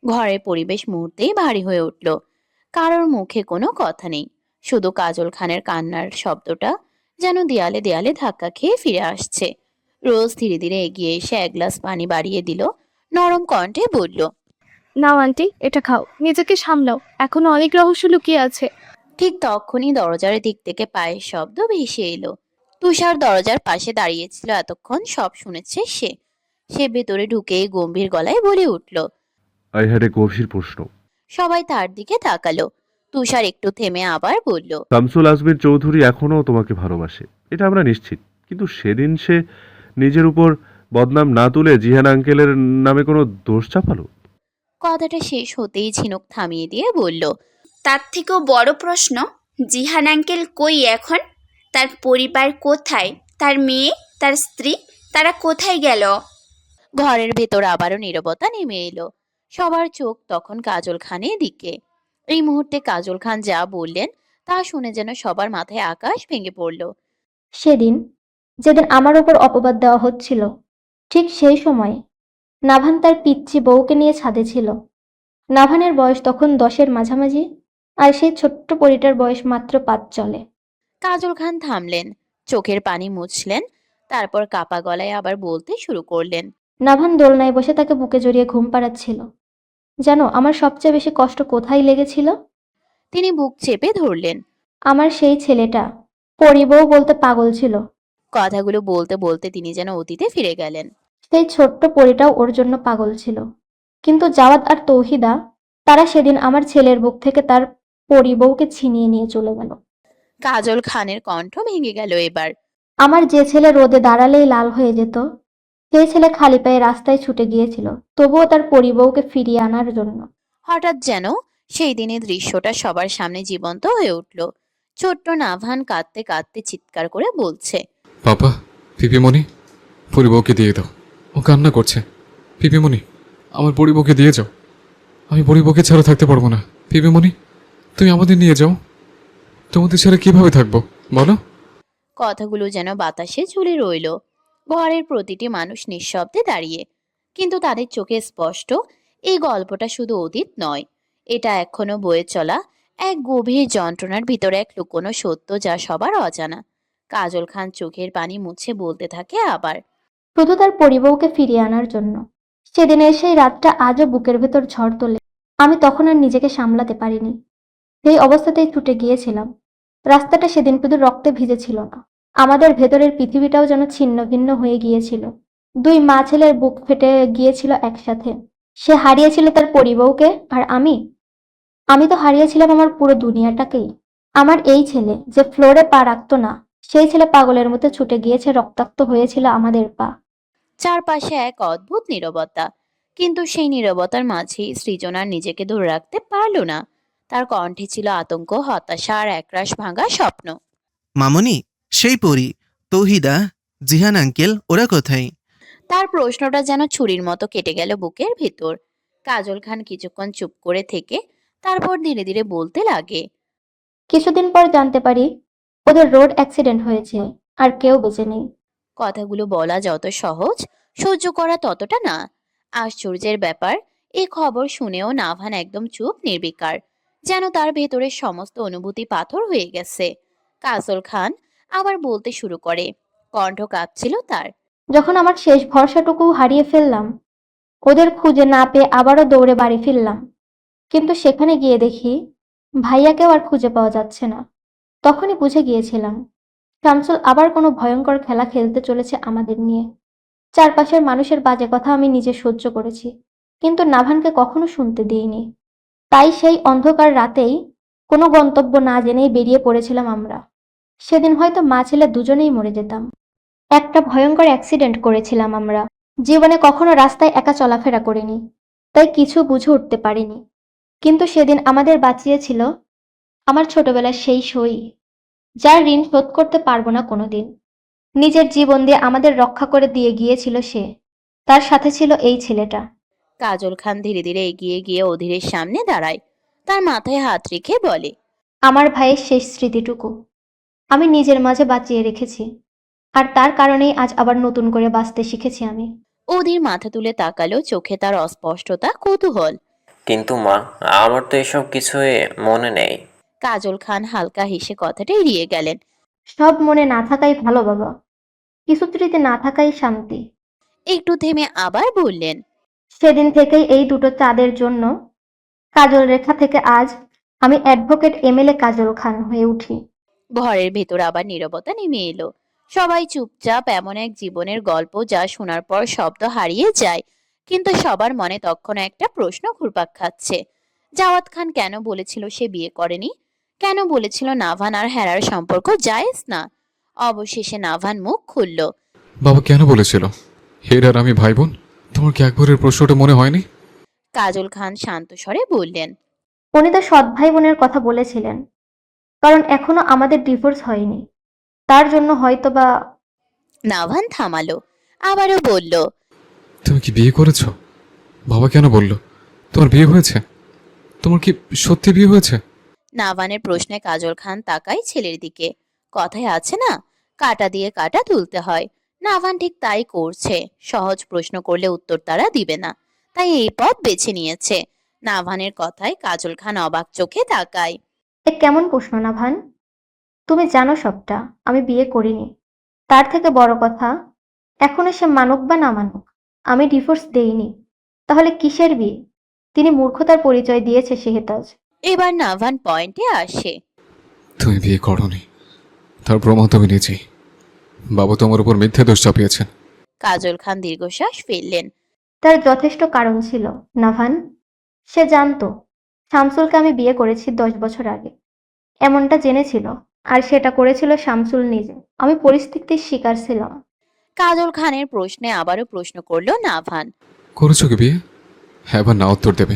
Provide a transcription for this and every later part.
ঘরের পরিবেশ মুহূর্তেই ভারী হয়ে উঠল। কারোর মুখে কোনো কথা নেই, শুধু কাজল খানের কান্নার শব্দটা যেন দেয়ালে দেয়ালে ধাক্কা খেয়ে ফিরে আসছে। রোজ ধীরে ধীরে এগিয়ে এসে এক গ্লাস পানি বাড়িয়ে দিল, নরম কণ্ঠে বলল, নাও আন্টি, এটা খাও, নিজেকে সামলাও, এখনো অনেক রহস্য লুকিয়ে আছে। ঠিক তখনই দরজার দিক থেকে পায়ের শব্দ ভেসে এলো। তুষার দরজার পাশে দাঁড়িয়েছিল এতক্ষণ, সব শুনেছে সে। সে ভেতরে ঢুকে গম্ভীর গলায় বলে উঠল। আই হ্যাড এ গভীর প্রশ্ন। সবাই তার দিকে তাকালো। তুষার একটু থেমে আবার বলল, শামসুল আজমির চৌধুরী এখনও তোমাকে ভালোবাসে, এটা আমরা নিশ্চিত। কিন্তু সেদিন সে নিজের উপর বদনাম না তুলে জিহান আঙ্কেলের নামে কোনো দোষ চাপালো। কথাটা শেষ হতেই ঝিনুক থামিয়ে দিয়ে বলল, তার থেকেও বড় প্রশ্ন, জিহান আঙ্কেল কই এখন? তার পরিবার কোথায়? তার মেয়ে, তার স্ত্রী, তারা কোথায় গেল? ঘরের ভেতর আবারও নীরবতা নেমে এলো। সবার চোখ তখন কাজল খানের দিকে। এই মুহূর্তে কাজল খান যা বললেন তা শুনে যেন সবার মাথায় আকাশ ভেঙে পড়ল। সেদিন, যেদিন আমার ওপর অপবাদ দেওয়া হচ্ছিল, ঠিক সেই সময় নাভান তার পিচ্চি বউকে নিয়ে ছাদে ছিল। নাভানের বয়স তখন 10-এর মাঝামাঝি, আর সেই ছোট্ট পরীটার বয়স মাত্র 5 চলে। কাজল খান থামলেন, চোখের পানি মুছলেন, তারপর কাপা গলায় আবার বলতে শুরু করলেন। নাভান দোলনায় বসে তাকে বুকে জড়িয়ে ঘুম পাড়াচ্ছিল। জানো আমার সবচেয়ে বেশি কষ্ট কোথায় লেগেছিল? তিনি বুক চেপে ধরলেন। আমার সেই ছেলেটা পরি বউ বলতে পাগল ছিল। কথাগুলো বলতে বলতে তিনি যেন অতীতে ফিরে গেলেন। সেই ছোট্ট পরিটাও ওর জন্য পাগল ছিল। কিন্তু জাওয়াদ আর তৌহিদা, তারা সেদিন আমার ছেলের বুক থেকে তার পরি বউকে ছিনিয়ে নিয়ে চলে গেল। কাজল খানের কণ্ঠ ভেঙে গেল এবার। আমার যে ছেলে রোদে দাঁড়ালেই লাল হয়ে যেত, সেই ছেলে খালি পায়ে রাস্তায় ছুটে গিয়েছিল তবুও তার পরি বউকে ফিরিয়ে আনার জন্য। হঠাৎ যেন সেই দিনের দৃশ্যটা সবার সামনে জীবন্ত হয়ে উঠল। ছোট্ট নাভান কাঁদতে কাঁদতে চিৎকার করে বলছে, পাপা, পিপিমণি, পরিবউকে দিয়ে দাও, ও কান্না করছে। পিপিমণি, আমার পরিবউকে দিয়ে যাও, আমি পরিবউকে ছাড়া থাকতে পারবো না। পিপিমণি, তুমি আমাদের নিয়ে যাও, তোমাদের ছাড়া কিভাবে থাকবো বলো? কথাগুলো যেন বাতাসে ঝুলে রইল। ঘরের প্রতিটি মানুষ নিঃশব্দে দাঁড়িয়ে, কিন্তু তাদের চোখে স্পষ্ট এই গল্পটা শুধু অতীত নয়, এটা এখনো বয়ে চলা এক গভীর যন্ত্রণার ভিতরে এক লুকোনো সত্য যা সবার অজানা। কাজল খান চোখের পানি মুছে বলতে থাকে আবার, শুধু তার পরি বউকে ফিরিয়ে আনার জন্য। সেদিনের সেই রাতটা আজও বুকের ভেতর ঝড় তোলে। আমি তখন আর নিজেকে সামলাতে পারিনি, সেই অবস্থাতেই ছুটে গিয়েছিলাম। রাস্তাটা সেদিন শুধু রক্তে ভিজেছিল না, আমাদের ভেতরের পৃথিবীটাও যেন ছিন্ন ভিন্ন হয়ে গিয়েছিল। দুই মা ছেলের বুক ফেটে গিয়েছিল একসাথে। সে হারিয়েছিল তার পরিবউকে, আর আমি তো হারিয়েছিলাম আমার পুরো দুনিয়াটাকেই। আমার এই ছেলে যে ফ্লোরে পা রাখতো না, সেই ছেলে পাগলের মতো ছুটে গিয়েছে, রক্তাক্ত হয়েছিল আমাদের পা। চারপাশে এক অদ্ভুত নীরবতা। কিন্তু সেই নীরবতার মাঝেই সৃজনার নিজেকে ধরে রাখতে পারল না। তার কণ্ঠে ছিল আতঙ্ক, হতাশা আর একরাশ ভাঙা স্বপ্ন। মামনি, সেই পরি, তৌহিদা, জিহান আঙ্কেল ওরা কোথায়? তার প্রশ্নটা যেন ছুরির মতো কেটে গেল বুকের ভেতর। কাজল খান কিছুক্ষণ চুপ করে থেকে তারপর ধীরে ধীরে বলতে লাগে, কিছুদিন পর জানতে পারি ওদের রোড অ্যাক্সিডেন্ট হয়েছে, আর কেউ বেঁচে নেই। কথাগুলো বলা যত সহজ, সহ্য করা ততটা না। আশ্চর্যের ব্যাপার, এই খবর শুনেও নাভান একদম চুপ, নির্বিকার, যেন তার ভেতরের সমস্ত অনুভূতি পাথর হয়ে গেছে। কাজল খান আবার বলতে শুরু করে, কণ্ঠ কাঁপছিল তার। যখন আমার শেষ ভরসাটুকু হারিয়ে ফেললাম, ওদের খুঁজে না পেয়ে আবারও দৌড়ে বাড়ি ফিরলাম। কিন্তু সেখানে গিয়ে দেখি ভাইয়াকেও আর খুঁজে পাওয়া যাচ্ছে না। তখনই বুঝে গিয়েছিলাম শামসুল আবার কোনো ভয়ঙ্কর খেলা খেলতে চলেছে আমাদের নিয়ে। চারপাশের মানুষের বাজে কথা আমি নিজে সহ্য করেছি, কিন্তু নাভানকে কখনো শুনতে দিইনি। তাই সেই অন্ধকার রাতেই কোনো গন্তব্য না জেনেই বেরিয়ে পড়েছিলাম আমরা। সেদিন হয়তো মা ছেলে দুজনেই মরে যেতাম। একটা ভয়ঙ্কর অ্যাক্সিডেন্ট করেছিলাম আমরা। জীবনে কখনো রাস্তায় একা চলাফেরা করিনি, তাই কিছু বুঝে উঠতে পারিনি। কিন্তু সেদিন আমাদের বাঁচিয়েছিল আমার ছোটবেলার সেই সই, যার ঋণ শোধ করতে পারবো না কোনোদিন। নিজের জীবন দিয়ে আমাদের রক্ষা করে দিয়ে গিয়েছিল সে। তার সাথে ছিল এই ছেলেটা। কাজল খান ধীরে ধীরে এগিয়ে গিয়ে অধীরের সামনে দাঁড়ায়, তার মাথায় হাত রেখে বলে, আমার ভাইয়ের শেষ স্মৃতিটুকু আমি নিজের মাঝে বাঁচিয়ে রেখেছি। আর তার কারণেই আজ আবার নতুন করে বাঁচতে শিখেছি আমি। অধীর মাথা তুলে তাকালো, চোখে তার অস্পষ্টতা, কৌতূহল। কিন্তু মা, আমার তো এসব কিছুই মনে নেই। কাজল খান হালকা হেসে কথাটা এড়িয়ে গেলেন। সব মনে না থাকাই ভালো বাবা, কিছু স্মৃতি না থাকাই শান্তি। একটু থেমে আবার বললেন, সেদিন থেকেই এই দুটো চাঁদের জন্য কাজল রেখা থেকে আজ আমি অ্যাডভোকেট এমএলএ কাজল খান হয়ে উঠি। ঘরের ভেতর আবার নীরবতা নেমে এলো। সবাই চুপচাপ, এমন এক জীবনের গল্প যা শোনার পর শব্দ হারিয়ে যায়। কিন্তু সবার মনে তখনও একটা প্রশ্ন ঘুরপাক খাচ্ছে। জাওয়াত খান কেন বলেছিল সে বিয়ে করেনি? কেন বলেছিল নাভান আর হেরার সম্পর্ক জায়েজ না? অবশেষে নাভান মুখ খুলল। বাবা কেন বলেছিল হের আর আমি ভাই বোন? তোমার কি একবারের প্রশ্নটা মনে হয়নি? কাজল খান শান্ত স্বরে বললেন, উনি তো সৎ ভাই বোনের কথা বলেছিলেন, কারণ এখনো আমাদের ডিভোর্স হয়নি, তার জন্য হয়তোবা। নাভান থামালো, আবারও বলল, তুমি কি বিয়ে করেছো? বাবা কেন বলল তোমার বিয়ে হয়েছে? তোমার কি সত্যি বিয়ে হয়েছে? নাভানের প্রশ্নে কাজল খান তাকায় ছেলের দিকে। কথায় আছে না, কাটা দিয়ে কাটা তুলতে হয়। নাভান ঠিক তাই করছে। সহজ প্রশ্ন করলে উত্তর তারা দিবে না, তাই এই পথ বেছে নিয়েছে। নাভানের কথায় কাজল খান অবাক চোখে তাকায়। এ কেমন প্রশ্ন না ভান? তুমি জানো সবটা, আমি বিয়ে করিনি। তার থেকে বড় কথা, এখনো সে মানুক বা না মানুক, আমি ডিভোর্স দেইনি। তাহলে কিসের বিয়ে? তিনি মূর্খতার পরিচয় দিয়েছে শেহতাজ। এবার নাভান পয়েন্টে আসে। তুমি বিয়ে করনি, তার প্রমাণ তুমি নিজেই। বাবা তোমার উপর মিথ্যে দোষ চাপিয়েছেন। কাজল খান দীর্ঘশ্বাস ফেললেন। তার যথেষ্ট কারণ ছিল নাভান। সে জানতো শামসুলকে আমি বিয়ে করেছি 10 বছর আগে, এমনটা জেনেছিল। আর সেটা করেছিল শামসুল নিজে, আমি পরিস্থিতির শিকার ছিলাম। কাজল খানের প্রশ্নে আবারও প্রশ্ন করলো নাভান। করেছো কি বিয়ে? হ্যাঁ বা না উত্তর দেবে।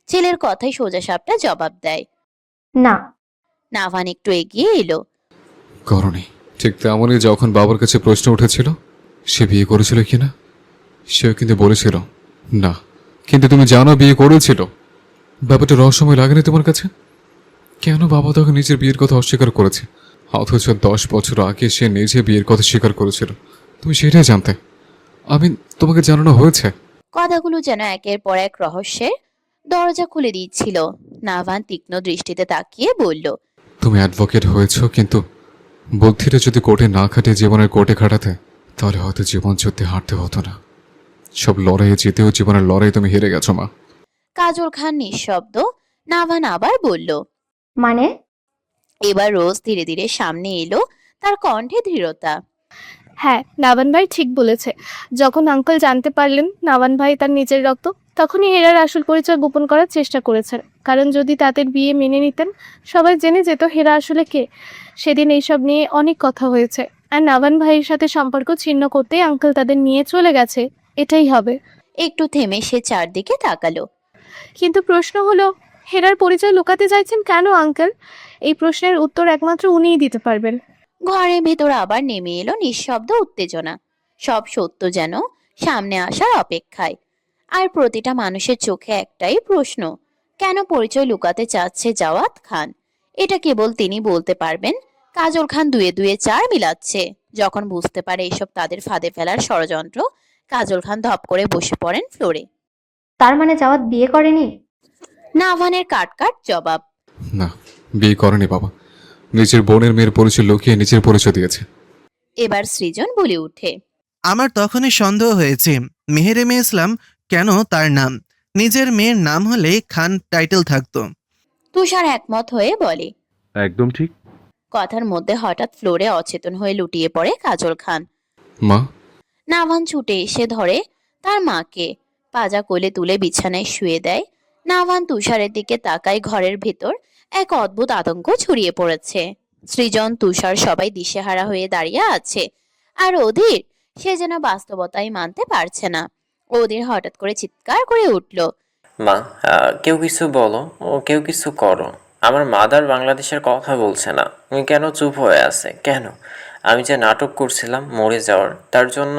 ছেলের কথায় সোজা সাপটা জবাব দেয়। না। নাভান একটু এগিয়ে এলো। করনি। ঠিক তেমনই যখন বাবার কাছে প্রশ্ন উঠেছিল সে বিয়ে করেছিল কিনা, সেও কিন্তু বলেছিল না। কিন্তু তুমি জানো বিয়ে করেছিল। ব্যাপারটা রহস্যময় লাগেনি তোমার কাছে? কেন বাবা তখন নিজের বিয়ের কথা অস্বীকার করেছে, অথচ 10 বছর আগে সে নিজে বিয়ের কথা স্বীকার করেছিল? তুমি সেটাই জানতে, আমি তোমাকে জানানো হয়েছে। কথাগুলো যেন একের পর এক রহস্যের দরজা খুলে দিচ্ছিল। নাভান তীক্ষ্ণ দৃষ্টিতে তাকিয়ে বলল, তুমি অ্যাডভোকেট হয়েছো, কিন্তু বুদ্ধিটা যদি কোর্টে না খাটিয়ে জীবনের কোর্টে খাটাতে, তাহলে হয়তো জীবন যুদ্ধে হারতে হতো না। সব লড়াইয়ে জিতেও জীবনের লড়াই তুমি হেরে গেছো মা। কাজল খান নিঃশব্দ। নাভান আবার বলল। মানে? এবার রোজ ধীরে ধীরে সামনে এলো, তার কণ্ঠে দৃঢ়তা। হ্যাঁ, নাবান ভাই ঠিক বলেছে। যখন আঙ্কেল জানতে পারলেন নাবান ভাই তার নিজের রক্ত, তখনই হেরার আসল পরিচয় গোপন করার চেষ্টা করেছেন। কারণ যদি তাদের বিয়ে মেনে নিতেন, সবাই জেনে যেত হেরা আসলে কে। সেদিন এইসব নিয়ে অনেক কথা হয়েছে, আর নাবান ভাইয়ের সাথে সম্পর্ক ছিন্ন করতেই আঙ্কেল তাদের নিয়ে চলে গেছে। এটাই হবে। একটু থেমে সে চারদিকে তাকালো। কিন্তু প্রশ্ন হলো, হেরার পরিচয় লুকাতে চাইছেন কেন আঙ্কেল? এই প্রশ্নের উত্তর একমাত্র উনিই দিতে পারবেন। ঘরের ভেতর আবার নেমে এলো নিঃশব্দ উত্তেজনা। সব সত্য যেন সামনে আসার অপেক্ষায়। আর প্রতিটা মানুষের চোখে একটাই প্রশ্ন, কেন পরিচয় লুকাতে চাচ্ছে জাওয়াত খান? এটা কেবল তিনি বলতে পারবেন। কাজল খান দুয়ে দুয়ে চার মিলাচ্ছে। যখন বুঝতে পারে এসব তাদের ফাঁদে ফেলার ষড়যন্ত্র, কাজল খান ধপ করে বসে পড়েন ফ্লোরে। তার মানে জাওয়াত বিয়ে করেনি? নাভানের কাট কাট জবাব। না, বিয়ে করেনি বাবা। নিজের বোনের মেয়ের পরিচয় লুকিয়ে নিজের পরিচয় দিয়েছে। এবার সৃজন বলে উঠে। আমার তখনই সন্দেহ হয়েছে মেহেরেমে ইসলাম কেন তার নাম। নিজের মেয়ের নাম হলে খান টাইটেল থাকতো। তুষার একমত হয়ে বলে। একদম ঠিক। কথার মধ্যে হঠাৎ ফ্লোরে অচেতন হয়ে লুটিয়ে পড়ে কাজল খান। মা, নাভান ছুটে এসে ধরে তার মাকে, পাজা কোলে তুলে বিছানায় শুয়ে দেয়। নাভান তুষারের দিকে তাকায়। ঘরের ভেতর এক অদ্ভুত আতঙ্ক ছড়িয়ে পড়েছে। সৃজন, তুষার সবাই দিশেহারা হয়ে দাঁড়িয়ে আছে। আর অধীর, সে যেন বাস্তবতাই মানতে পারছে না। অধীর হঠাৎ করে চিৎকার করে উঠল। মা, কেউ কিছু বলো, ও কেউ কিছু করো। আমার মাদার বাংলাদেশের কথা বলছে না, কেন চুপ হয়ে আছে কেন? আমি যে নাটক করছিলাম মরে যাওয়ার, তার জন্য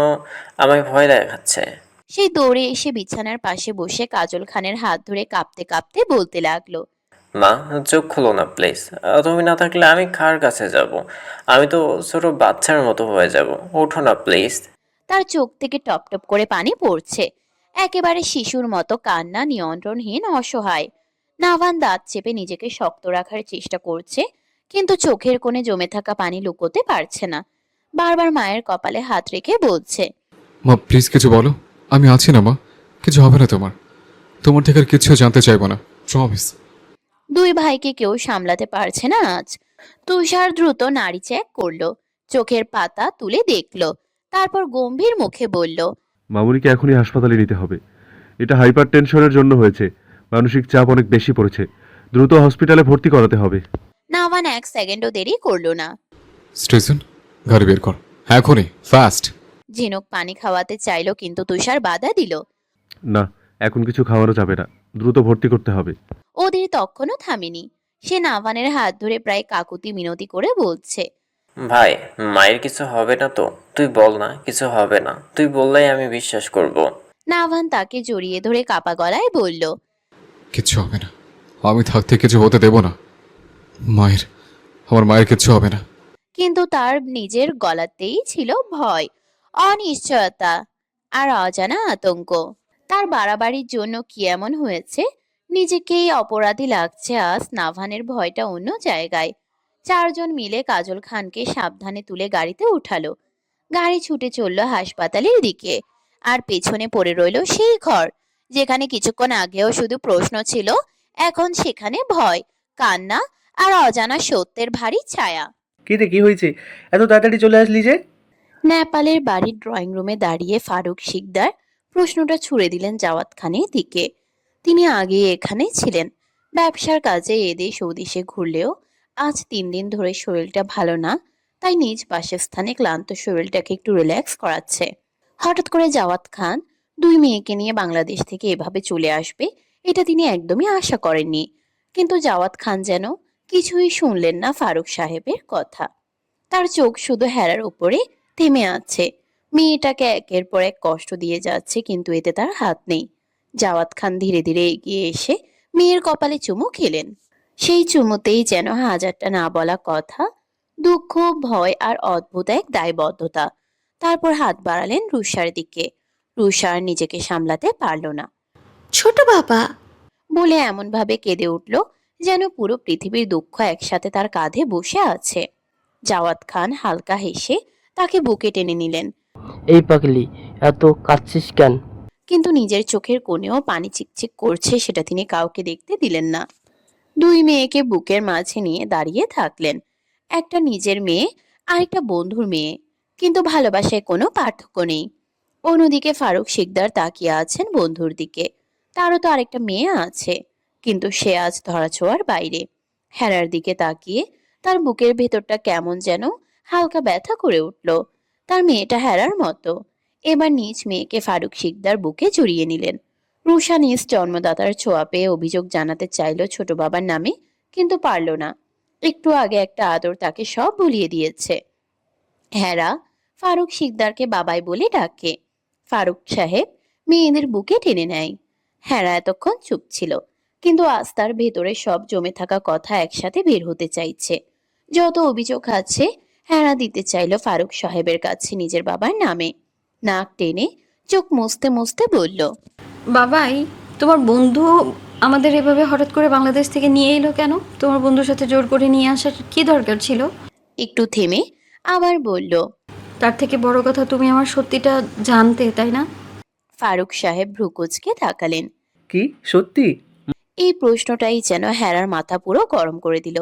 আমায় ভয় দেখাচ্ছে। সেই দৌড়ে এসে বিছানার পাশে বসে কাজল খানের হাত ধরে কাঁপতে কাঁপতে বলতে লাগলো। মা, চোখ খুলো না প্লিজ। তুমি না থাকলে আমি কার কাছে যাব? আমি তো ছোট বাচ্চার মতো হয়ে যাব। ওঠো না প্লিজ। তার চোখ থেকে টপ টপ করে পানি পড়ছে, একেবারে শিশুর মতো কান্না, নিয়ন্ত্রণহীন, অসহায়। নাভান দাঁত চেপে নিজেকে শক্ত রাখার চেষ্টা করছে, কিন্তু চোখের কোণে জমে থাকা পানি লুকোতে পারছে না। বারবার মায়ের কপালে হাত রেখে বলছে, মা প্লিজ কিছু বলো। আমি আছি না মা, কিছু হবে না তোমার। তোমার থেকে আর কিছু জানতে চাইবো না, প্রমিস। দুই ভাইকে কেউ সামলাতে পারছে না আজ। তুষার দ্রুত নাড়ি চেক করলো, চোখের পাতা তুলে দেখলো, তারপর গম্ভীর মুখে বলল, মামুনিকে এখনই হাসপাতালে নিতে হবে। এটা হাইপার টেনশনের জন্য হয়েছে, মানসিক চাপ অনেক বেশি পড়েছে, দ্রুত হসপিটালে ভর্তি করাতে হবে। নাভান এক সেকেন্ডও দেরি করলো না। স্টেশন, গাড়ি বের কর এখনই, ফাস্ট। ঝিনুক পানি খাওয়াতে চাইলো, কিন্তু তুষার বাধা দিল। না, এখন কিছু খাওয়ানো যাবে না, দ্রুত ভর্তি করতে হবে। ওদের তখনও থামেনি। সে নাভানের হাত ধরে প্রায় কাকুতি মিনতি করে বলছে, ভাই, মায়ের কিছু হবে না তো? তুই বল না কিছু হবে না। তুই বললেই আমি বিশ্বাস করব। নাভান তাকে জড়িয়ে ধরে কাপা গলায় বলল, কিচ্ছু হবে না, আমি থাকতে কিছু হতে দেব না। মায়ের, আমার মায়ের কিচ্ছু হবে না। কিন্তু তার নিজের গলাতেই ছিল ভয়, অনিশ্চয়তা আর অজানা আতঙ্ক। তার বাড়াবাড়ির জন্য কি এমন হয়েছে? নিজেকেই অপরাধী লাগছে আজ। নাভানের ভয়টা অন্য জায়গায়। চারজন মিলে কাজল খানকে সাবধানে তুলে গাড়িতে উঠালো। গাড়ি ছুটে চলল হাসপাতালের দিকে। আর পেছনে পড়ে রইল সেই ঘর, যেখানে কিছুক্ষণ আগেও শুধু প্রশ্ন ছিল, এখন সেখানে ভয়, কান্না আর অজানা সত্যের ভারী ছায়া। কি হয়েছে? এত তাড়াতাড়ি চলে আসলি যে? নেপালের বাড়ির ড্রয়িং রুমে দাঁড়িয়ে ফারুক শিকদার প্রশ্নটা ছুড়ে দিলেন জাওয়াত খানের দিকে। তিনি আগে এখানে ছিলেন, ব্যবসার কাজে এদেশ ওদেশে ঘুরলেও আজ 3 দিন ধরে শরীরটা ভালো না, তাই নিজ বাসস্থানে ক্লান্ত শরীরটাকে একটু রিল্যাক্স করাচ্ছে। হঠাৎ করে জাওয়াত খান দুই মেয়েকে নিয়ে বাংলাদেশ থেকে এভাবে চলে আসবে, এটা তিনি একদমই আশা করেননি। কিন্তু জাওয়াত খান যেন কিছুই শুনলেন না ফারুক সাহেবের কথা। তার চোখ শুধু হেরার উপরে থেমে আছে। মেয়েটাকে একের পর এক কষ্ট দিয়ে যাচ্ছে, কিন্তু এতে তার হাত নেই। জাওয়াত খান ধীরে ধীরে এগিয়ে এসে মেয়ের কপালে চুমু খেলেন। সেই চুমুতেই যেন হাজারটা না বলা কথা, দুঃখ, ভয় আর অদ্ভুত এক দায়বদ্ধতা। তারপর হাত বাড়ালেন রুষার দিকে। রুষার নিজেকে সামলাতে পারল না, ছোট বাবা। বলে এমন ভাবে কেঁদে উঠল যেন পুরো পৃথিবীর দুঃখ একসাথে তার কাঁধে বসে আছে। জাওয়াত খান হালকা হেসে তাকে বুকে টেনে নিলেন, এই পাগলি, এত কাঁদছিস কেন? কিন্তু নিজের চোখের কোণেও পানি চিকচিক করছে সেটা তিনি কাউকে দেখতে দিলেন না। দুই মেয়েকে বুকের মাঝে নিয়ে দাঁড়িয়ে থাকলেন, একটা নিজের মেয়ে আর একটা বন্ধুর মেয়ে, কিন্তু ভালোবাসায় কোনো পার্থক্য নেই। অন্যদিকে ফারুক শিকদার তাকিয়ে আছেন বন্ধুর দিকে। তারও তো আরেকটা মেয়ে আছে, কিন্তু সে আজ ধরাছোঁয়ার বাইরে। হেরার দিকে তাকিয়ে তার বুকের ভেতরটা কেমন যেন হালকা ব্যথা করে উঠল। তার মেয়েটা হেরার মতো। এবার নিজ মেয়েকে ফারুক শিকদার বুকে জড়িয়ে নিলেন। রুষা নিজ জন্মদাতার ছোঁয়া পেয়ে অভিযোগ জানাতে চাইল ছোট বাবার নামে, কিন্তু পারল না। একটু আগে একটা আদর তাকে সব ভুলিয়ে দিয়েছে। হেরা ফারুক শিকদারকে বাবাই বলে ডাকে। ফারুক সাহেব মেয়েদের বুকে টেনে নেয়। হেরা এতক্ষণ চুপ ছিল, কিন্তু আজ তার ভেতরে সব জমে থাকা কথা একসাথে বের হতে চাইছে। যত অভিযোগ আছে হেরা দিতে চাইল ফারুক সাহেবের কাছে নিজের বাবার নামে। নাক টেনে চোখ মুছতে মুছতে বলল, বাবাই, তোমার বন্ধু আমাদের এভাবে হঠাৎ করে বাংলাদেশ থেকে নিয়ে এলো কেন? তোমার বন্ধুর সাথে জোর করে নিয়ে আসার কি দরকার ছিল? একটু থেমে আবার বলল, তার থেকে বড় কথা, তুমি আমার সত্যিটা জানতে, তাই না? ফারুক সাহেব ভ্রুকুচকে তাকালেন। কি সত্যি? এই প্রশ্নটাই যেন হেরার মাথা পুরো গরম করে দিল।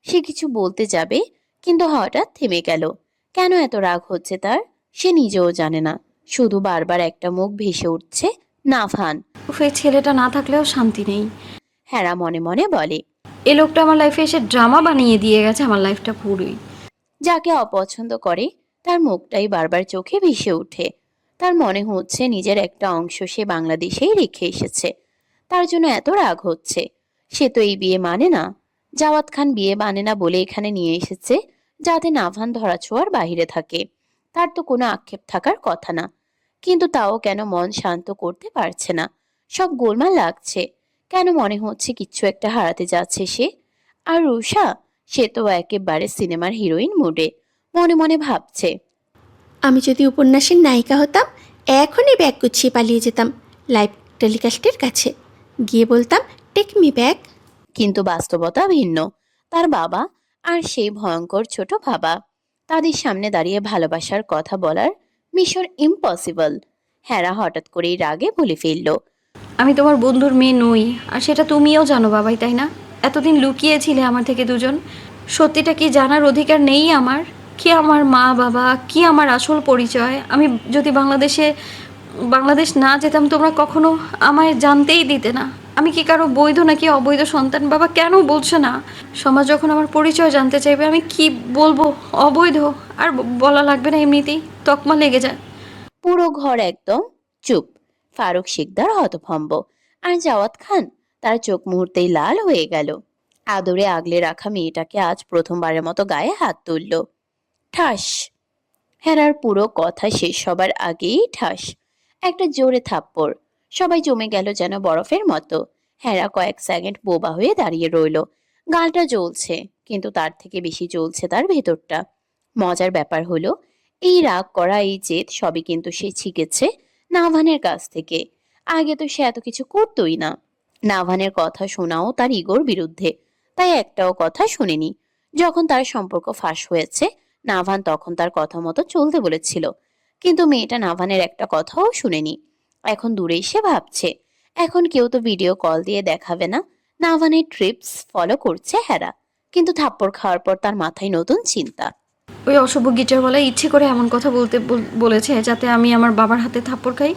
সে কিছু বলতে যাবে, কিন্তু হঠাৎ থেমে গেল। কেন এত রাগ হচ্ছে তার সে নিজেও জানে না, শুধু বারবার একটা মুখ ভেসে উঠছে, নাভান। উফ, এই ছেলেটা না থাকলেও শান্তি নেই। হেরা মনে মনে বলে, এই লোকটা আমার লাইফে এসে ড্রামা বানিয়ে দিয়ে গেছে আমার লাইফটা পুরোই। যাকে অপছন্দ করে তার মুখটাই বারবার চোখে ভেসে ওঠে। তার মনে হচ্ছে নিজের একটা অংশ সে বাংলাদেশেই রেখে এসেছে, তার জন্য এত রাগ হচ্ছে। সে তো এই বিয়ে মানে না। জাওয়াত খান বিয়ে মানে না বলে এখানে নিয়ে এসেছে, যাতে নাভান ধরাছোঁয়ার বাহিরে থাকে। তার তো কোনো আক্ষেপ থাকার কথা না, কিন্তু তাও কেন মন শান্ত করতে পারছে না। সব গোলমাল লাগছে, কেন মনে হচ্ছে কিচ্ছু একটা হারাতে যাচ্ছে সে। আর রুষা, সে তো একেবারে সিনেমার হিরোইন মুডে, মনে মনে ভাবছে, আমি যদি উপন্যাসের নায়িকা হতাম এখনই ব্যাগ গুছিয়ে পালিয়ে যেতাম লাইভ টেলিকাস্টের কাছে, গিয়ে বলতাম টেক মি ব্যাক। কিন্তু বাস্তবতা ভিন্ন। তার বাবা আর সেই ভয়ঙ্কর ছোট বাবা, তাদের সামনে দাঁড়িয়ে ভালোবাসার কথা বলার মিশন ইম্পসিবল। হেরা হঠাৎ করেই রাগে বলে ফেলল, আমি তোমার বন্ধুর মেয়ে নই, আর সেটা তুমিও জানো বাবাই, তাই না? এতদিন লুকিয়েছিলে আমার থেকে দুজন। সত্যিটা কি জানার অধিকার নেই আমার? কি আমার মা বাবা, কি আমার আসল পরিচয়? আমি যদি বাংলাদেশ না যেতাম তোমরা কখনো আমায় জানতেই দিতে না। আমি কি কারো বৈধ নাকি অবৈধ সন্তান? বাবা কেন বলছো না? সমাজ যখন আমার পরিচয় জানতে চাইবে আমি কি বলবো? অবৈধ? আর বলা লাগবে না, এমনিতেই তকমা লেগে যায়। পুরো ঘর একদম চুপ। ফারুক শিকদার হতভম্ব, আর জাওয়াত খান, তার চোখ মুহূর্তেই লাল হয়ে গেল। আদরে আগলে রাখা মেয়েটাকে আজ প্রথমবারের মতো গায়ে হাত তুলল। ঠাস! হেরার পুরো কথা শেষ হবার আগেই ঠাস একটা জোরে থাপ্পড়। সবাই জমে গেল যেন বরফের মতো। হেরা কয়েক সেকেন্ড বোবা হয়ে দাঁড়িয়ে রইল। গালটা জ্বলছে, কিন্তু তার থেকে বেশি জ্বলছে তার ভেতরটা। মজার ব্যাপার হলো, এই রাগ করা, এই জেদ সবই কিন্তু সে শিখেছে নাভানের কাছ থেকে। আগে তো সে এত কিছু করতোই না। নাভানের কথা শোনাও তার ইগোর বিরুদ্ধে, তাই একটাও কথা শুনেনি। যখন তার সম্পর্ক ফাঁস হয়েছে, নাভান তখন তার কথা মতো চলতে বলেছিল, কিন্তু মেয়েটা নাভানের একটা কথাও শুনেনি। এখন দূরে এসে ভাবছে, এখন কেউ তো ভিডিও কল দিয়ে দেখাবে না নাভানের ট্রিপস ফলো করছে হেরা। কিন্তু থাপ্পড় খাওয়ার পর তার মাথায় নতুন চিন্তা। ওই অশুভ গিটারওয়ালা ইচ্ছে করে এমন কথা বলেছে যাতে আমি আমার বাবার হাতে থাপ্পড় খাই।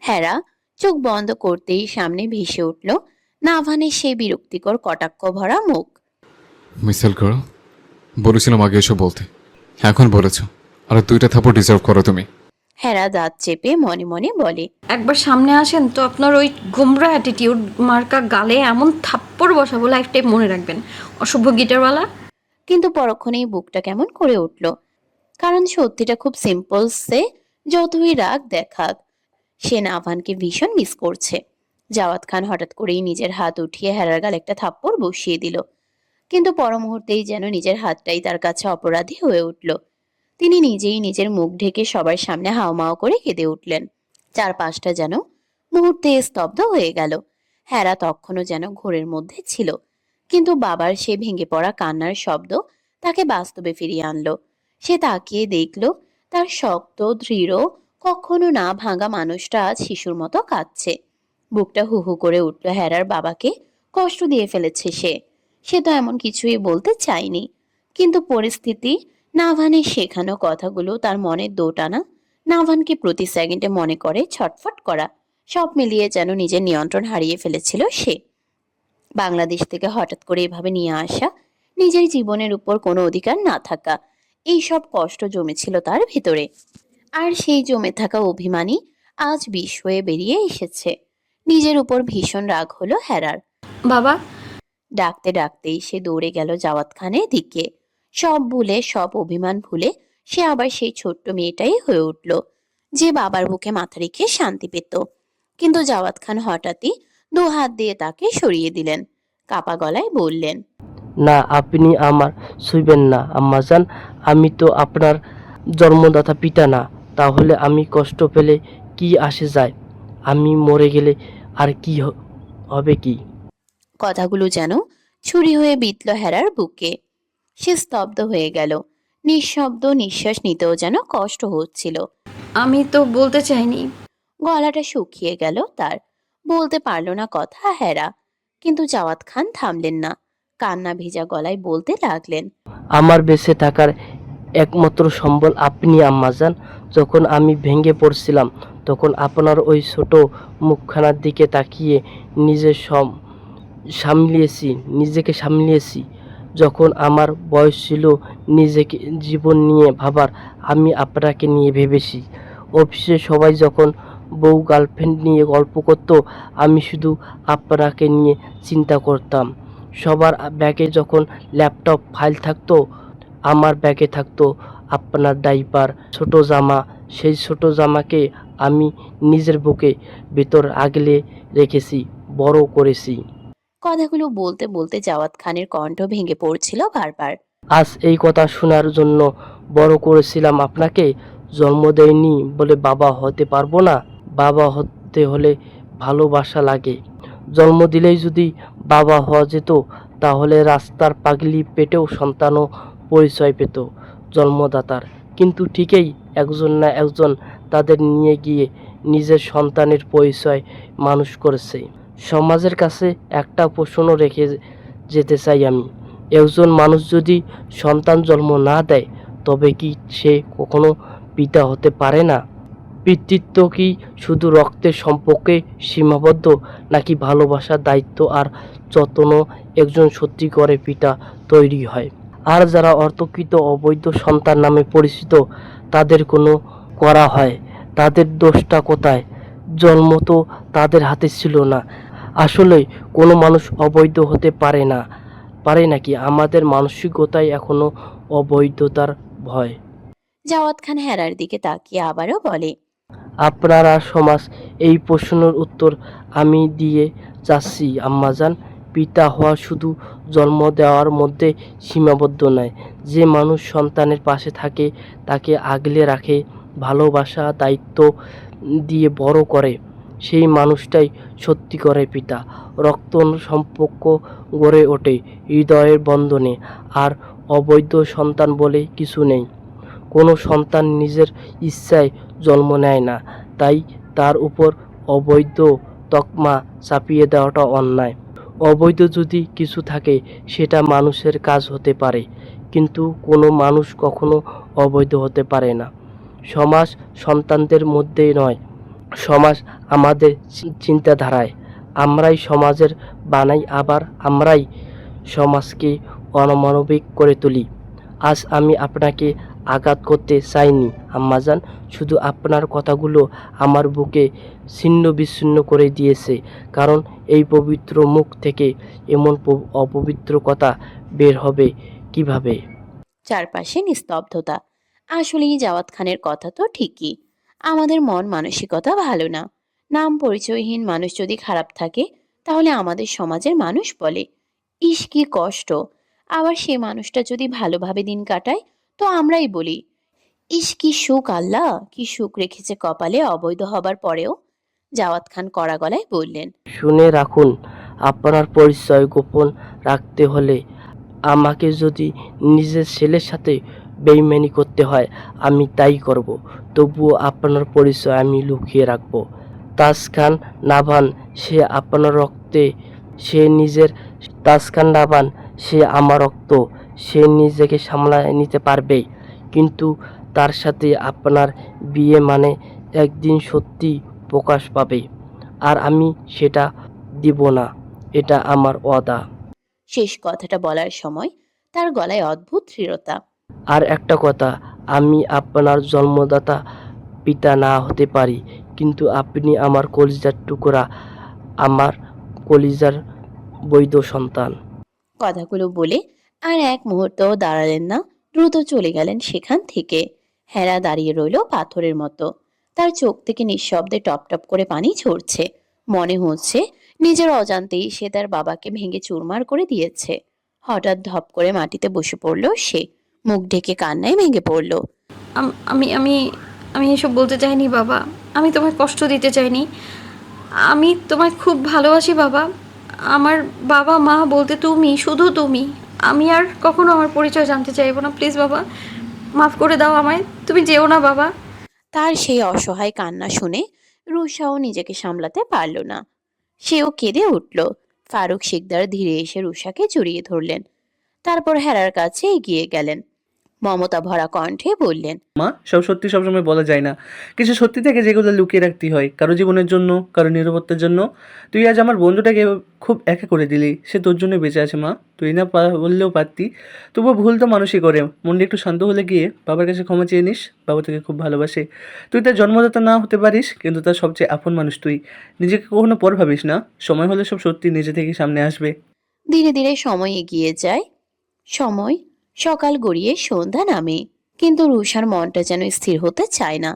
হেরা চোখ বন্ধ করতেই সামনে ভেসে উঠল নাভানের সেই বিরক্তিকর কটাক্ষ ভরা মুখ। মিসেল করো, বলেছিলাম আগে এসব বলতে, এখন বলেছ। আর 2টা থাপ্পড় ডিজার্ভ করো তুমি। হেরা দাঁত চেপে মনে মনে বলে, একবার সামনে আসেন তো আপনার ওই গোমরা অ্যাটিটিউড মার্কা গালে এমন থাপ্পড় বসাবো লাইফ টাইম মনে রাখবেন, অশুভ গিটারওয়ালা। কিন্তু পরক্ষণেই বুকটা কেমন করে উঠল। কারণ সত্যিটা খুব সিম্পল। সে যতই রাগ দেখাক, সে নাভানকে ভীষণ মিস করছে। জাওয়াত খান হঠাৎ করেই নিজের হাত উঠিয়ে হেরার গালে একটা থাপ্পড় বসিয়ে দিল। কিন্তু পর মুহূর্তেই যেন নিজের হাতটাই তার কাছে অপরাধী হয়ে উঠল। তিনি নিজেই নিজের মুখ ঢেকে সবার সামনে হাওমাও করে কেঁদে উঠলেন। চারপাশটা যেন মুহূর্তে স্তব্ধ হয়ে গেল। হেরা তখনও যেন ঘোরের মধ্যে ছিল, কিন্তু বাবার সে ভেঙে পড়া কান্নার শব্দ তাকে বাস্তবে ফিরিয়ে আনলো। সে তাকিয়ে দেখল তার শক্ত, দৃঢ়, কখনো না ভাঙা মানুষটা আজ শিশুর মতো কাঁদছে। বুকটা হু হু করে উঠল। হেরার বাবাকে কষ্ট দিয়ে ফেলেছে সে। সে তো এমন কিছুই বলতে চায়নি, কিন্তু পরিস্থিতি, নাভানের শেখানো কথাগুলো, তার মনের দোটানা, নাভানকে প্রতি সেকেন্ডে মনে করে ছটফট করা, সব মিলিয়ে যেন নিজের নিয়ন্ত্রণ হারিয়ে ফেলেছিল সে। বাংলাদেশ থেকে হঠাৎ করে এভাবে নিয়ে আসা, নিজের জীবনের উপর কোনো অধিকার না থাকা, এই সব কষ্ট জমেছিল তার ভেতরে। আর সেই জমে থাকা অভিমানই আজ বিষ হয়ে বেরিয়ে এসেছে। নিজের উপর ভীষণ রাগ হলো হেরার। বাবা, ডাকতে ডাকতেই সে দৌড়ে গেল জাওয়াত খানের দিকে। সব ভুলে, সব অভিমান ভুলে সে আবার সেই ছোট্ট মেয়েটাই হয়ে উঠল, যে বাবার বুকে মাথা রেখে শান্তি পেত। কিন্তু জাওয়াত খান হঠাৎই 2 হাত দিয়ে তাকে সরিয়ে দিলেন। কাপা গলায় বললেন, না, আপনি আমার ছুঁইবেন না আম্মাজান। আমি তো আপনার জন্মদাতা পিতা না। তাহলে আমি কষ্ট পেলে কি আসে যায়? আমি মরে গেলে আর কি হবে কি? কথাগুলো যেন ছুরি হয়ে বিঁধল হেরার বুকে। সে স্তব্ধ হয়ে গেল। নিঃশব্দ, নিঃশ্বাস নিতেও যেন কষ্ট হচ্ছিল। আমি তো বলতে চাইনি। গলাটা শুকিয়ে গেল তার, বলতে পারল না কথা হেরা। কিন্তু জাওয়াত খান থামলেন না, কান্না ভেজা গলায় বলতে লাগলেন, আমার বেঁচে থাকার একমাত্র সম্বল আপনি আম্মাজান। যখন আমি ভেঙে পড়ছিলাম তখন আপনার ওই ছোট মুখখানার দিকে তাকিয়ে নিজেকে সামলিয়েছি। যখন আমার বয়স ছিল নিজেকে জীবন নিয়ে ভাবার, আমি আপনাকে নিয়ে ভেবেছি। অফিসে সবাই যখন বউ গার্লফ্রেন্ড নিয়ে গল্প করতো, আমি শুধু আপনাকে নিয়ে চিন্তা করতাম। সবার ব্যাগে যখন ল্যাপটপ ফাইল থাকতো, আমার ব্যাগে থাকতো আপনার ডাইপার, ছোট জামা। সেই ছোট জামাকে আমি নিজের বুকে ভেতর আগলে রেখেছি। বড় করেছি। কথাগুলো বলতে বলতে জাওয়াত খানের কণ্ঠ ভেঙে পড়ছিল বারবার। আজ এই কথা শোনার জন্য বড় করেছিলাম আপনাকে। জন্ম দেয়নি বলে বাবা হতে পারবো না? বাবা হতে হলে ভালোবাসা লাগে। জন্ম দিলেই যদি বাবা হওয়া যেত তাহলে রাস্তার পাগলি পেটেও সন্তানও পরিচয় পেত জন্মদাতার। কিন্তু ঠিকই একজন না একজন তাদের নিয়ে গিয়ে নিজের সন্তানের পরিচয় মানুষ করেছে। সমাজের কাছে একটা প্রশ্ন রেখে যেতে চাই আমি। একজন মানুষ যদি সন্তান জন্ম না দেয় তবে কি সে কখনো পিতা হতে পারে না? পিতৃত্ব কি শুধু রক্তের সম্পর্কে সীমাবদ্ধ, নাকি ভালোবাসা, দায়িত্ব আর যত্ন একজন সত্যিকারের পিতা তৈরি হয়? আর যারা অর্থকৃত অবৈধ সন্তান নামে পরিচিত তাদের কোনো করা হয়, তাদের দোষটা কোথায়? জন্ম তো তাদের হাতে ছিল না। আসলে কোনো মানুষ অবৈধ হতে পারে না, পারে নাকি? আমাদের মানসিকতায় এখনো অবৈধতার ভয়। জাওয়াত খান হেরার দিকে তাকিয়ে আবারও বলে, আপনারা সমাজ এই প্রশ্নের উত্তর আমি দিয়ে যাচ্ছি আম্মাজান। পিতা হওয়া শুধু জন্ম দেওয়ার মধ্যে সীমাবদ্ধ নয়। যে মানুষ সন্তানের পাশে থাকে, তাকে আগলে রাখে, ভালোবাসা দায়িত্ব দিয়ে বড় করে, সেই মানুষটাই সত্যিকারের পিতা। রক্ত সম্পর্ক গড়ে ওঠে হৃদয়ের বন্ধনে, আর অবৈধ সন্তান বলে কিছু নেই। কোনো সন্তান নিজের ইচ্ছায় জন্ম নেয় না, তাই তার উপর অবৈধ তকমা চাপিয়ে দেওয়াটা অন্যায়। অবৈধ যদি কিছু থাকে সেটা মানুষের কাজ হতে পারে, কিন্তু কোনো মানুষ কখনো অবৈধ হতে পারে না। সমাজ সন্তানদের মধ্যে নয়, সমাজ আমাদের চিন্তাধারায়। আমরাই সমাজের বানাই, আবার আমরাই সমাজকে অমানবিক করে তুলি। আজ আমি আপনাকে আঘাত করতে চাইনি আম্মাজান, শুধু আপনার কথাগুলো আমার বুকে ছিন্ন বিচ্ছিন্ন করে দিয়েছে। কারণ এই পবিত্র মুখ থেকে এমন অপবিত্র কথা বের হবে কিভাবে? চারপাশে নিস্তব্ধতা। আসলেই জাওয়াত খানের কথা তো ঠিকই। আমাদের মন মানসিকতা ভালো না। নাম পরিচয়হীন মানুষ যদি খারাপ থাকে তাহলে আমাদের সমাজের মানুষ বলে, ইস কি কষ্ট। আবার সে মানুষটা যদি ভালোভাবে দিন কাটায় তো আমরাই বলি, ইস কি সুখ, আল্লাহ কি সুখ রেখেছে কপালে অবৈধ হবার পরেও। জাওয়াত খান কড়া গলায় বললেন, শুনে রাখুন, আপনার পরিচয় গোপন রাখতে হলে আমাকে যদি নিজের ছেলের সাথে বেইমানি করতে হয় আমি তাই করব। তবুও আপনার পরিচয় আমি লুকিয়ে রাখব। তাজ খান নাভান, সে আপনার রক্তে, সে নিজের, তাজ খান নাভান, সে আমার রক্ত, সে নিজেকে সামলায় নিতে পারবে। কিন্তু তার সাথে আপনার বিয়ে মানে একদিন সত্যি প্রকাশ পাবে, আর আমি সেটা দিব না। এটা আমার ওয়াদা। শেষ কথাটা বলার সময় তার গলায় অদ্ভুত দৃঢ়তা। আর একটা কথা, আমি আপনার জন্মদাতা পিতা না হতে পারি, কিন্তু আপনি আমার কলিজার টুকরা, আমার কলিজার বৈধ সন্তান। কথাগুলো বলে আর এক মুহূর্তও দাঁড়ালেন না, দ্রুত চলে গেলেন সেখান থেকে। হেরা দাঁড়িয়ে রইল পাথরের মতো। তার চোখ থেকে নিঃশব্দে টপ টপ করে পানি ঝরছে। মনে হচ্ছে নিজের অজান্তেই সে তার বাবাকে ভেঙে চুরমার করে দিয়েছে। হঠাৎ ধপ করে মাটিতে বসে পড়ল সে, মুখ ঢেকে কান্নায় ভেঙে পড়ল। আমি আমি আমি এসব বলতে চাইনি বাবা। আমি তোমায় কষ্ট দিতে চাইনি। আমি তোমায় খুব ভালোবাসি বাবা। আমার বাবা মা বলতে তুমি, শুধু তুমি। আমি আর কখনো আমার পরিচয় জানতে চাইবো না, প্লিজ বাবা। মাফ করে দাও আমায়, তুমি যেও না বাবা। তার সেই অসহায় কান্না শুনে রুষাও নিজেকে সামলাতে পারল না। সেও কেঁদে উঠল। ফারুক শিকদার ধীরে এসে রুষাকে জড়িয়ে ধরলেন। তারপর হেরার কাছে এগিয়ে গেলেন। মমতা ভরা কণ্ঠে বললেন, মা, সব সত্যি সবসময় বলা যায় না। কিছু সত্যি থেকে যেগুলো লুকিয়ে রাখতে হয়, কারো জীবনের জন্য, কারো নিরাপত্তার জন্য। তুই আজ আমার বন্ধুটাকে খুব একা করে দিলি। সে তোর জন্য বেঁচে আছে মা, তুই না বললেও পারতি। তবুও ভুল তো মানুষই করে। মনটা একটু শান্ত হলে গিয়ে বাবার কাছে ক্ষমা চেয়ে নিস। বাবা তোকে খুব ভালোবাসে। তুই তার জন্মদাতা না হতে পারিস, কিন্তু তার সবচেয়ে আপন মানুষ তুই। নিজেকে কখনো পর ভাবিস না। সময় হলে সব সত্যি নিজে থেকে সামনে আসবে। ধীরে ধীরে সময় এগিয়ে যায়। সময় সকাল গড়িয়ে সন্ধ্যা নামে, কিন্তু রুষার মনটা যেন স্থির হতে চায় না।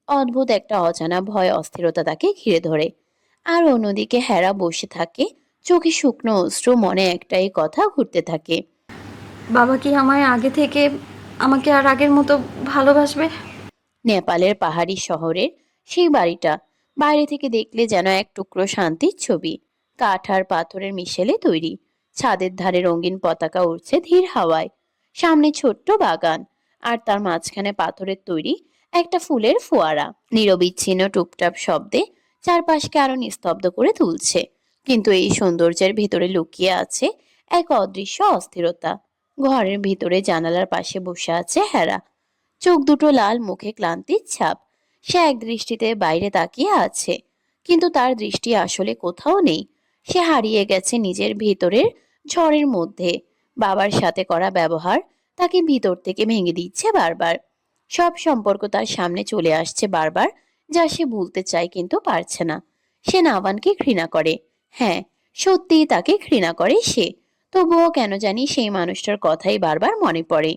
অদ্ভুত একটা অজানা ভয়, অস্থিরতা তাকে ঘিরে ধরে। আর অন্যদিকে হেরা বসে থাকে, চোখে শুকনো অশ্রু, মনে একটাই কথা ঘুরতে থাকে। বাবা কি আমায় আগে থেকে আমাকে আর আগের মতো ভালোবাসবে? নেপালের পাহাড়ি শহরের সেই বাড়িটা বাইরে থেকে দেখলে যেন এক টুকরো শান্তির ছবি। কাঠ আর পাথরের মিশেলে তৈরি। ছাদের ধারে রঙিন পতাকা উড়ছে ধীর হাওয়ায়। সামনে ছোট্ট বাগান, আর তার মাঝখানে পাথরের তৈরি একটা ফুলের ফোয়ারা। নিরবিচ্ছিন্ন টুপটাপ শব্দে চারপাশকে আরো নিস্তব্ধ করে তুলছে। কিন্তু এই সৌন্দর্যের ভিতরে লুকিয়ে আছে এক অদৃশ্য অস্থিরতা। ঘরের ভিতরে জানালার পাশে বসে আছে হেরা, চোখ দুটো লাল, মুখে ক্লান্তির ছাপ। সে এক দৃষ্টিতে বাইরে তাকিয়ে আছে, কিন্তু তার দৃষ্টি আসলে কোথাও নেই। সে হারিয়ে গেছে নিজের ভিতরের ঝড়ের মধ্যে। বাবার সাথে করা ব্যবহার তাকে ভিতর থেকে ভেঙে দিচ্ছে বারবার। সব সম্পর্ক তার সামনে চলে আসছে বারবার, যা সে ভুলতে চায় কিন্তু পারছে না। সে নাভানকে ঘৃণা করে। হ্যাঁ, সত্যিই তাকে ঘৃণা করে সে। তবুও কেন জানি সেই মানুষটার কথাই বারবার মনে পড়ে।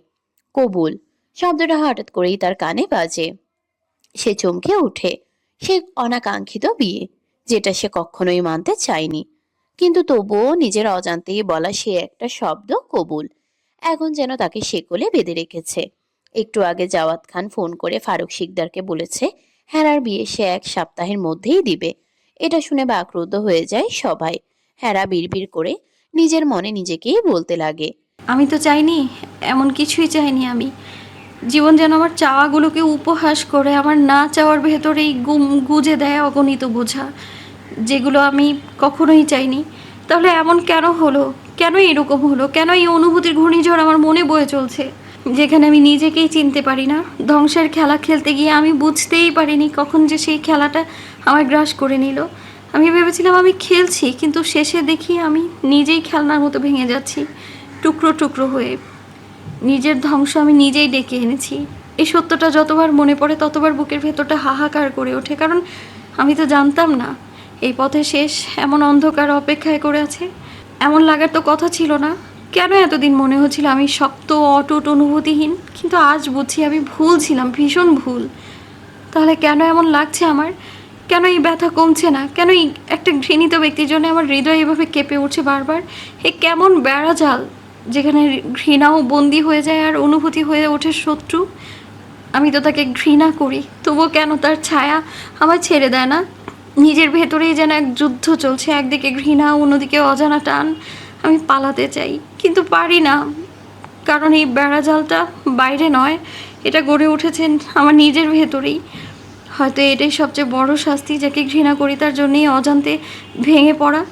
কবুল শব্দটা হঠাৎ করেই তার কানে বাজে। সে চমকে ওঠে। সে অনাকাঙ্ক্ষিত বিয়ে, যেটা সে কখনোই মানতে চায়নি, কিন্তু তবুও নিজের অজান্তেই বলা সে একটা শব্দ কবুল এখন যেন তাকে শেকলে বেঁধে রেখেছে। একটু আগে জাওয়াত খান ফোন করে ফারুক শিকদারকে বলেছে হেরার বিয়ে সে 1 সপ্তাহের মধ্যেই দিবে। এটা শুনে বাকরুদ্ধ হয়ে যায় সবাই। হেরা বিড়বিড় করে নিজের মনে নিজেকেই বলতে লাগে, আমি তো চাইনি, এমন কিছুই চাইনি আমি। জীবন যেন আমার চাওয়াগুলোকে উপহাস করে আমার না চাওয়ার ভেতরেই গুজে দেয় অগণিত বোঝা, যেগুলো আমি কখনোই চাইনি। তাহলে এমন কেন হলো? কেন এরকম হলো? কেন এই অনুভূতির ঘূর্ণিঝড় আমার মনে বয়ে চলছে, যেখানে আমি নিজেকেই চিনতে পারি না? ধ্বংসের খেলা খেলতে গিয়ে আমি বুঝতেই পারিনি কখন যে সেই খেলাটা আমার গ্রাস করে নিল। আমি ভেবেছিলাম আমি খেলছি, কিন্তু শেষে দেখি আমি নিজেই খেলনার মতো ভেঙে যাচ্ছি, টুকরো টুকরো হয়ে। নিজের ধ্বংস আমি নিজেই ডেকে এনেছি। এই সত্যটা যতবার মনে পড়ে ততবার বুকের ভেতরটা হাহাকার করে ওঠে, কারণ আমি তো জানতাম না এই পথে শেষ এমন অন্ধকার অপেক্ষায় করে আছে। এমন লাগার তো কথা ছিল না। কেন এতদিন মনে হচ্ছিল আমি শক্ত, অটুট, অনুভূতিহীন? কিন্তু আজ বুঝছি আমি ভুল ছিলাম, ভীষণ ভুল। তাহলে কেন এমন লাগছে আমার? কেন এই ব্যথা কমছে না? কেন এই একটা ঘৃণিত ব্যক্তির জন্য আমার হৃদয় এভাবে কেঁপে উঠছে বারবার? এ কেমন বেড়াজাল, যেখানে ঘৃণাও বন্দি হয়ে যায় আর অনুভূতি হয়ে ওঠে শত্রু। আমি তো তাকে ঘৃণা করি, তবুও কেন তার ছায়া আমার ছেড়ে দেয় না? নিজের ভেতরেই যেন এক যুদ্ধ চলছে, একদিকে ঘৃণা, অন্যদিকে অজানা টান। আমি পালাতে চাই, কিন্তু পারি না, কারণ এই বেড়াজালটা বাইরে নয়, এটা গড়ে উঠেছে আমার নিজের ভেতরেই। হয়তো এটাই সবচেয়ে বড় শাস্তি, যাকে ঘৃণা করি তার জন্যই অজান্তে ভেঙে পড়া।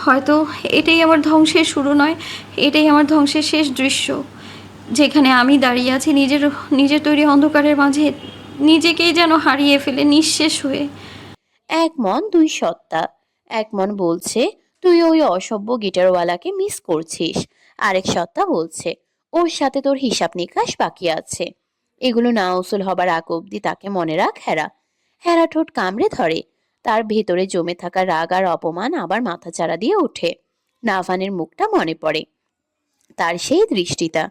হয়তো এটাই আমার ধ্বংসের শুরু নয়, এটাই আমার ধ্বংসের শেষ দৃশ্য, যেখানে আমি দাঁড়িয়ে আছি নিজের তৈরি অন্ধকারের মাঝে, নিজেকেই যেন হারিয়ে ফেলে নিঃশেষ হয়ে। এক মন দুই সত্তা। এক মন বলছে তুই ওই অসভ্য গিটারওয়ালাকে মিস করছিস, আরেক সত্তা বলছে ওর সাথে তোর হিসাব নিকাশ বাকি আছে। এগুলো না উসুল হবার আগ অব্দি তাকে মনে রাখ হেরা। হেরা ঠোঁট কামড়ে ধরে। তার ভেতরে জমে থাকা রাগ আর অপমান আবার মাথাচাড়া দিয়ে ওঠে। নাভানের মুখটা মনে পড়ে, তার সেই দৃষ্টিটা,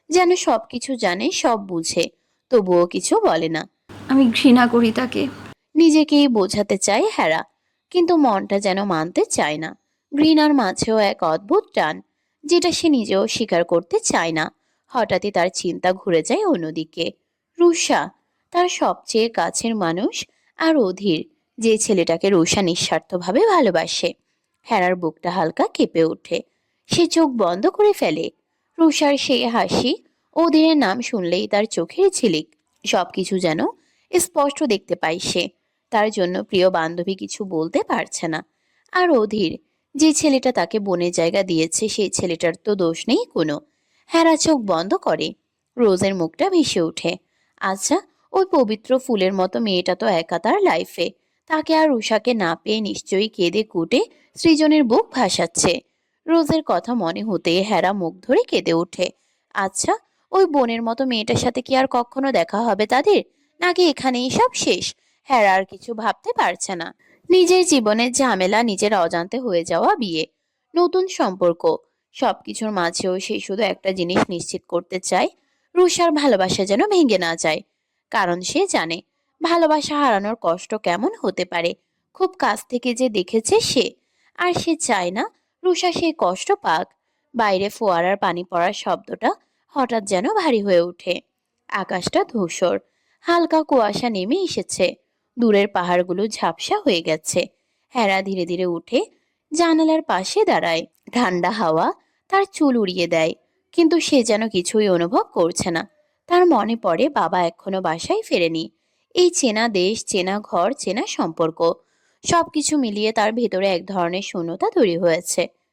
যেন সবকিছু জানে, সব বুঝে, তবুও কিছু বলে না। আমি ঘৃণা করি তাকে। নিজেকেই বোঝাতে চায় হেরা, কিন্তু মনটা যেন মানতে চায় না। ঘৃণার মাঝেও এক অদ্ভুত টান, যেটা সে নিজেও স্বীকার করতে চায় না। হঠাৎই তার চিন্তা ঘুরে যায় অন্যদিকে। রুষা, তার সবচেয়ে কাছের মানুষ, আর অধীর, যে ছেলেটাকে রুষা নিঃস্বার্থভাবে ভালোবাসে। হেরার বুকটা হালকা কেঁপে ওঠে। সে চোখ বন্ধ করে ফেলে। রুষার সেই হাসি, অধীরের নাম শুনলেই তার চোখের ঝিলিক, সবকিছু যেন স্পষ্ট দেখতে পায় সে। তার জন্য প্রিয় বান্ধবী কিছু বলতে পারছে না। আর অধীর, যে ছেলেটা তাকে বনের জায়গা দিয়েছে, সেই ছেলেটার তো দোষ নেই কোনো। হেরা চোখ বন্ধ করে। রোজের মুখটা ভেসে ওঠে। আচ্ছা, ওই পবিত্র ফুলের মতো মেয়েটা তো একা তার লাইফে। তাকে আর উষাকে না পেয়ে নিশ্চয়ই কেঁদে কুটে সৃজনের বুক ভাসাচ্ছে। রোজের কথা মনে হতে হেরা মুখ ধরে কেঁদে ওঠে। আচ্ছা, ওই বোনের মতো মেয়েটার সাথে কি আর কখনো দেখা হবে তাদের, নাকি এখানেই সব শেষ? হেরা আর কিছু ভাবতে পারছে না। নিজের জীবনের ঝামেলা, নিজের অজান্তে হয়ে যাওয়া বিয়ে, নতুন সম্পর্ক, সবকিছুর মাঝেও সে শুধু একটা জিনিস নিশ্চিত করতে চায়, রুষার ভালোবাসা যেন ভেঙে না যায়। কারণ সে জানে ভালোবাসা হারানোর কষ্ট কেমন হতে পারে। খুব কাছ থেকে যে দেখেছে সে, আর সে চায় না রুষা সেই কষ্ট পাক। বাইরে ফোয়ারার পানি পড়ার শব্দটা হঠাৎ যেন ভারী হয়ে ওঠে। আকাশটা ধূসর, হালকা কুয়াশা নেমে এসেছে, দূরের পাহাড়গুলো ঝাপসা হয়ে গেছে। হেরা ধীরে ধীরে উঠে জানালার পাশে দাঁড়ায়। ঠান্ডা হাওয়া তার চুল উড়িয়ে দেয়, কিন্তু সে যেন কিছুই অনুভব করছে না। তার মনে পড়ে বাবা এখনো বাসায় ফেরেনি। এই চেনা দেশ, চেনা ঘর, চেনা সম্পর্ক, সবকিছু মিলিয়ে তার ভেতরে এক ধরনের শূন্যতা তৈরি হয়েছে।